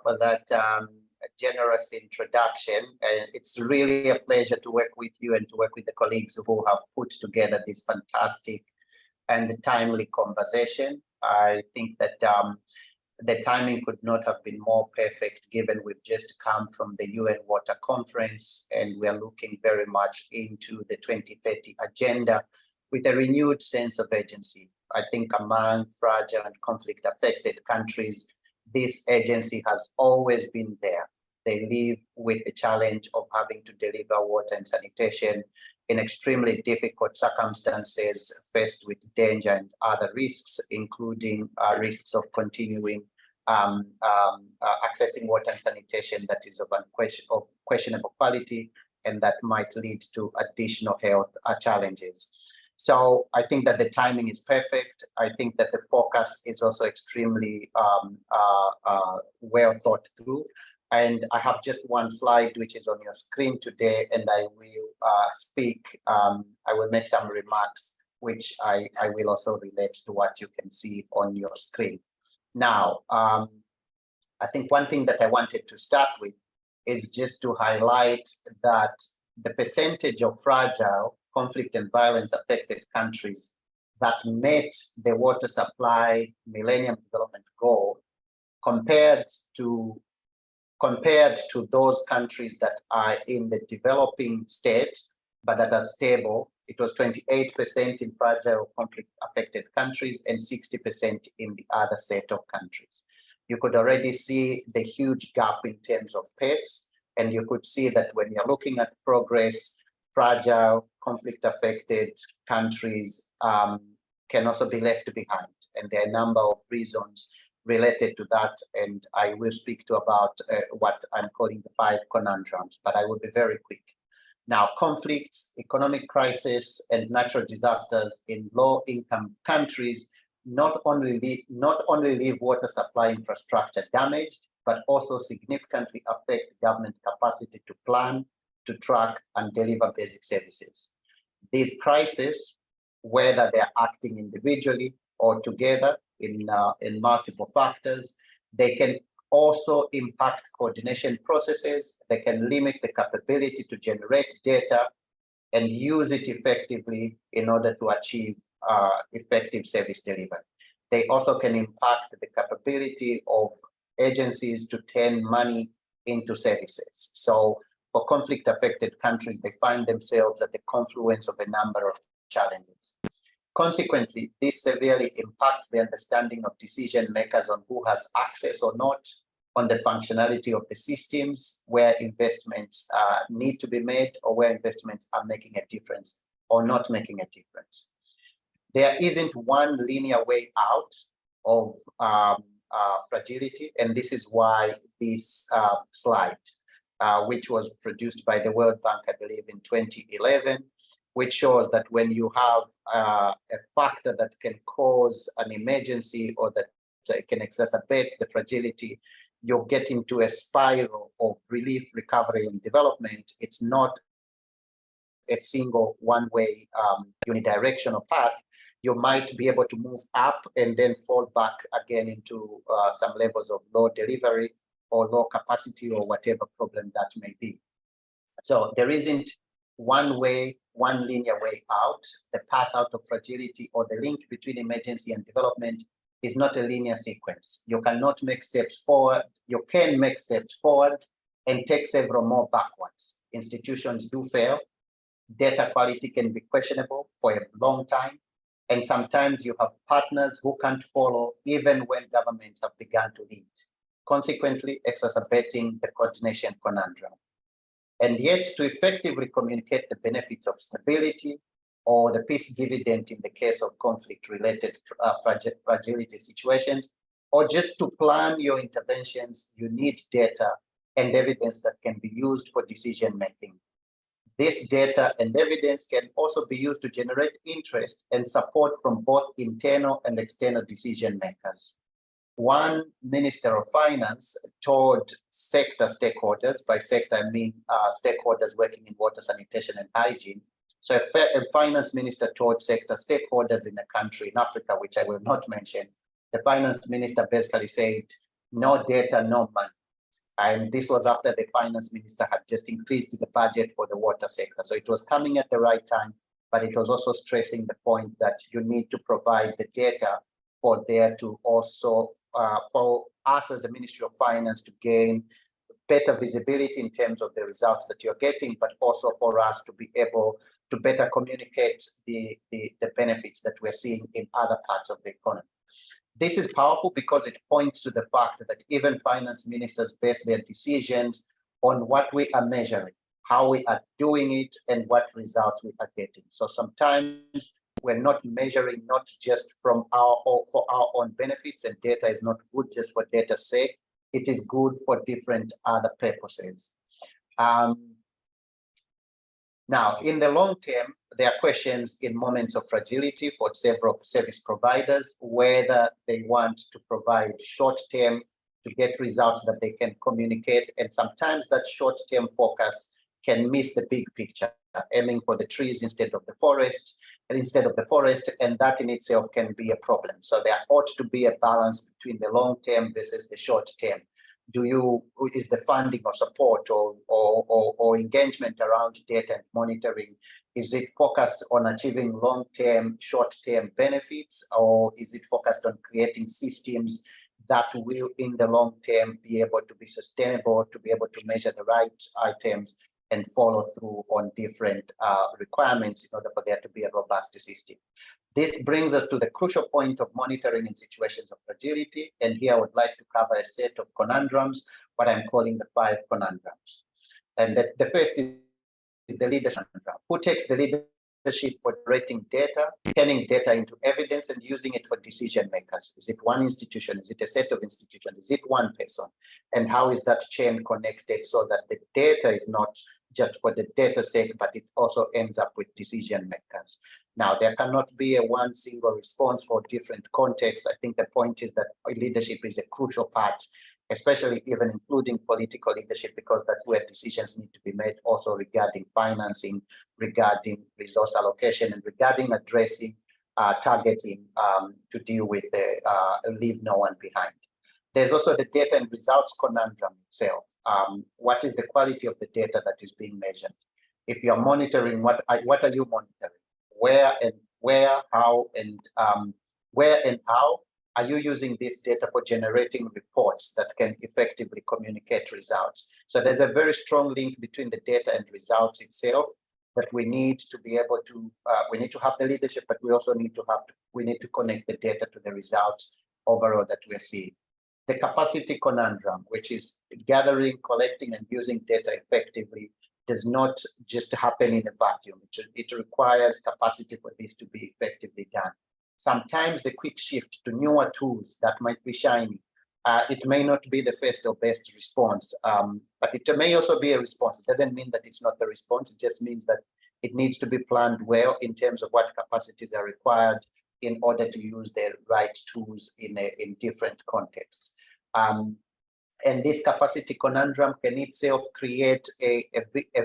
for that generous introduction. It's really a pleasure to work with you and to work with the colleagues who have put together this fantastic and timely conversation. I think that the timing could not have been more perfect, given we've just come from the UN Water Conference and we are looking very much into the 2030 agenda with a renewed sense of urgency. I think among fragile and conflict-affected countries, this agency has always been there. They live with the challenge of having to deliver water and sanitation in extremely difficult circumstances, faced with danger and other risks, including risks of continuing accessing water and sanitation that is of questionable quality and that might lead to additional health challenges. So I think that the timing is perfect. I think that the focus is also extremely well thought through. And I have just one slide which is on your screen today, and I will make some remarks which I will also relate to what you can see on your screen. Now, I think one thing that I wanted to start with is just to highlight that the percentage of fragile, conflict and violence affected countries that met the water supply Millennium Development Goal compared to those countries that are in the developing state but that are stable, it was 28% in fragile conflict affected countries and 60% in the other set of countries. You could already see the huge gap in terms of pace, and you could see that when you're looking at progress, fragile conflict affected countries can also be left behind, and there are a number of reasons related to that, and I will speak to about what I'm calling the 5 conundrums, but I will be very quick. Now, conflicts, economic crisis, and natural disasters in low-income countries not only leave water supply infrastructure damaged, but also significantly affect government capacity to plan, to track, and deliver basic services. These crises, whether they're acting individually or together in multiple factors, they can also impact coordination processes. They can limit the capability to generate data and use it effectively in order to achieve effective service delivery. They also can impact the capability of agencies to turn money into services. So for conflict affected countries, they find themselves at the confluence of a number of challenges. Consequently, this severely impacts the understanding of decision makers on who has access or not, on the functionality of the systems, where investments need to be made, or where investments are making a difference or not making a difference. There isn't one linear way out of fragility, and this is why this slide, which was produced by the World Bank, I believe, in 2011, which shows that when you have a factor that can cause an emergency or that can exacerbate the fragility, you'll get into a spiral of relief, recovery, and development. It's not a single one-way unidirectional path. You might be able to move up and then fall back again into some levels of low delivery or low capacity or whatever problem that may be. So there isn't one linear way out. The path out of fragility or the link between emergency and development is not a linear sequence. You cannot make steps forward. You can make steps forward and take several more backwards. Institutions do fail. Data quality can be questionable for a long time. And sometimes you have partners who can't follow even when governments have begun to lead, consequently exacerbating the coordination conundrum. And yet, to effectively communicate the benefits of stability or the peace dividend in the case of conflict-related fragility situations, or just to plan your interventions, you need data and evidence that can be used for decision-making. This data and evidence can also be used to generate interest and support from both internal and external decision makers. One Minister of Finance told sector stakeholders, by sector I mean stakeholders working in water, sanitation, and hygiene. So a finance minister told sector stakeholders in a country in Africa, which I will not mention, the finance minister basically said, no data, no money. And this was after the finance minister had just increased the budget for the water sector. So it was coming at the right time, but it was also stressing the point that you need to provide the data for there to also, for us as the Ministry of Finance to gain better visibility in terms of the results that you're getting, but also for us to be able to better communicate the benefits that we're seeing in other parts of the economy. This is powerful because it points to the fact that even finance ministers base their decisions on what we are measuring, how we are doing it, and what results we are getting. So sometimes we're not measuring not just from for our own benefits, and data is not good just for data's sake. It is good for different other purposes. Now, in the long term, there are questions in moments of fragility for several service providers, whether they want to provide short-term to get results that they can communicate. And sometimes that short-term focus can miss the big picture, aiming for the trees instead of the forest, and that in itself can be a problem. So there ought to be a balance between the long-term versus the short-term. Is the funding or support or engagement around data and monitoring, is it focused on achieving long-term, short-term benefits, or is it focused on creating systems that will in the long term be able to be sustainable, to be able to measure the right items and follow through on different requirements in order for there to be a robust system? This brings us to the crucial point of monitoring in situations of fragility. And here I would like to cover a set of conundrums, what I'm calling the 5 conundrums. And the first is the leadership conundrum. Who takes the leadership for generating data, turning data into evidence and using it for decision makers? Is it one institution? Is it a set of institutions? Is it one person? And how is that chain connected so that the data is not just for the data's sake, but it also ends up with decision makers? Now, there cannot be a one single response for different contexts. I think the point is that leadership is a crucial part, especially even including political leadership, because that's where decisions need to be made also regarding financing, regarding resource allocation, and regarding addressing targeting to deal with the leave no one behind. There's also the data and results conundrum itself. What is the quality of the data that is being measured? If you're monitoring, what are you monitoring? Where, how, and how are you using this data for generating reports that can effectively communicate results? So there's a very strong link between the data and results itself that we need to be able to, we need to have the leadership, but we also need to connect the data to the results overall that we're seeing. The capacity conundrum, which is gathering, collecting, and using data effectively, does not just happen in a vacuum. It requires capacity for this to be effectively done. Sometimes the quick shift to newer tools that might be shiny, it may not be the first or best response, but it may also be a response. It doesn't mean that it's not the response. It just means that it needs to be planned well in terms of what capacities are required in order to use the right tools in different contexts. And this capacity conundrum can itself create a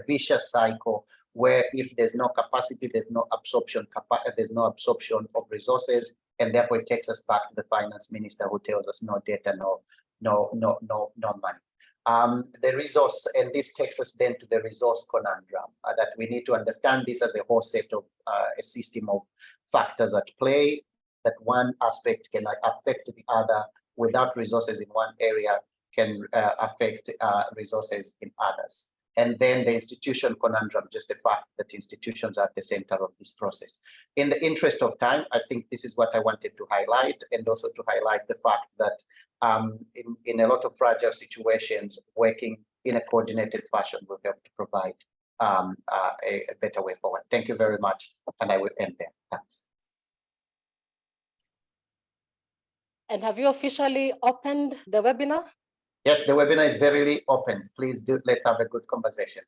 vicious cycle where if there's no capacity, there's no absorption of resources, and therefore it takes us back to the finance minister who tells us no data, no money. The resource, and this takes us then to the resource conundrum, that we need to understand this as a whole set of a system of factors at play, that one aspect can affect the other. Without resources in one area can affect resources in others. And then the institution conundrum, just the fact that institutions are at the center of this process. In the interest of time, I think this is what I wanted to highlight, and also to highlight the fact that in a lot of fragile situations, working in a coordinated fashion will help to provide a better way forward. Thank you very much, and I will end there. Thanks. And have you officially opened the webinar? Yes, the webinar is verily open. Please let's have a good conversation.